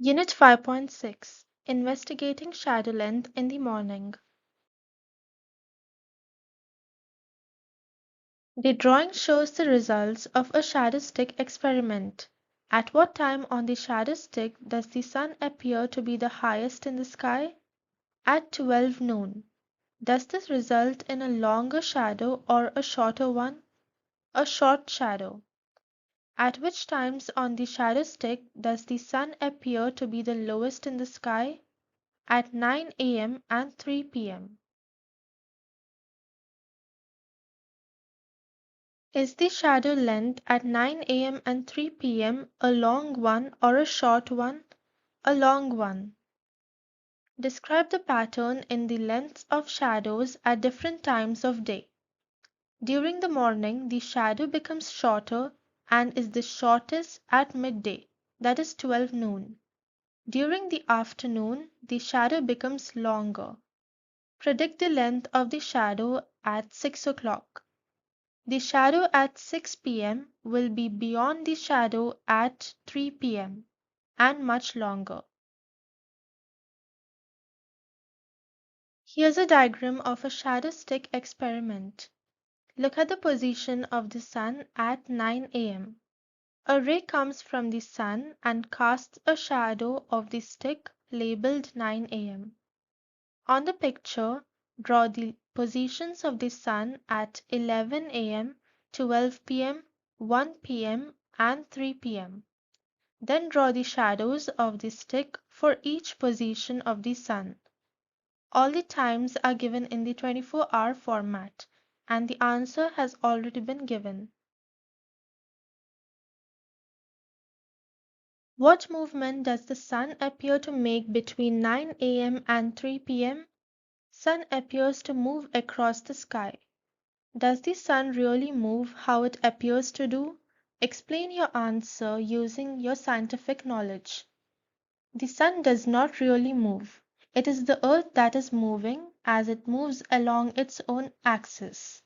Unit 5.6 Investigating Shadow Length in the Morning. The drawing shows the results of a shadow stick experiment. At what time on the shadow stick does the sun appear to be the highest in the sky? At 12 noon. Does this result in a longer shadow or a shorter one? A short shadow. At which times on the shadow stick does the sun appear to be the lowest in the sky? At 9 a.m. and 3 p.m. Is the shadow length at 9 a.m. and 3 p.m. a long one or a short one? A long one. Describe the pattern in the lengths of shadows at different times of day. During the morning, the shadow becomes shorter and is the shortest at midday, that is 12 noon. During the afternoon, the shadow becomes longer. Predict the length of the shadow at 6 o'clock. The shadow at 6 p.m. will be beyond the shadow at 3 p.m. and much longer. Here's a diagram of a shadow stick experiment. Look at the position of the sun at 9 a.m. A ray comes from the sun and casts a shadow of the stick labeled 9 a.m. On the picture, draw the positions of the sun at 11 a.m., 12 p.m., 1 p.m., and 3 p.m. Then draw the shadows of the stick for each position of the sun. All the times are given in the 24-hour format, and the answer has already been given. What movement does the sun appear to make between 9 a.m. and 3 p.m.? Sun appears to move across the sky. Does the sun really move how it appears to do? Explain your answer using your scientific knowledge. The sun does not really move. It is the earth that is moving as it moves along its own axis.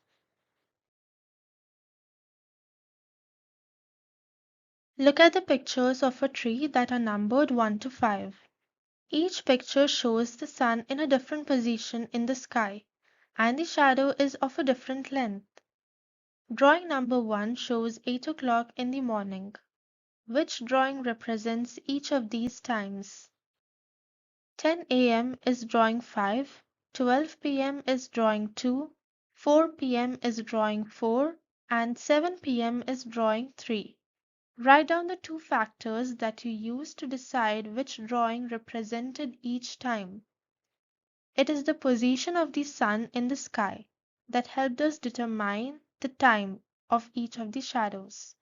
Look at the pictures of a tree that are numbered 1 to 5. Each picture shows the sun in a different position in the sky, and the shadow is of a different length. Drawing number 1 shows 8 o'clock in the morning. Which drawing represents each of these times? 10 a.m. is drawing 5, 12 p.m. is drawing 2, 4 p.m. is drawing 4, and 7 p.m. is drawing 3. Write down the two factors that you used to decide which drawing represented each time. It is the position of the sun in the sky that helped us determine the time of each of the shadows.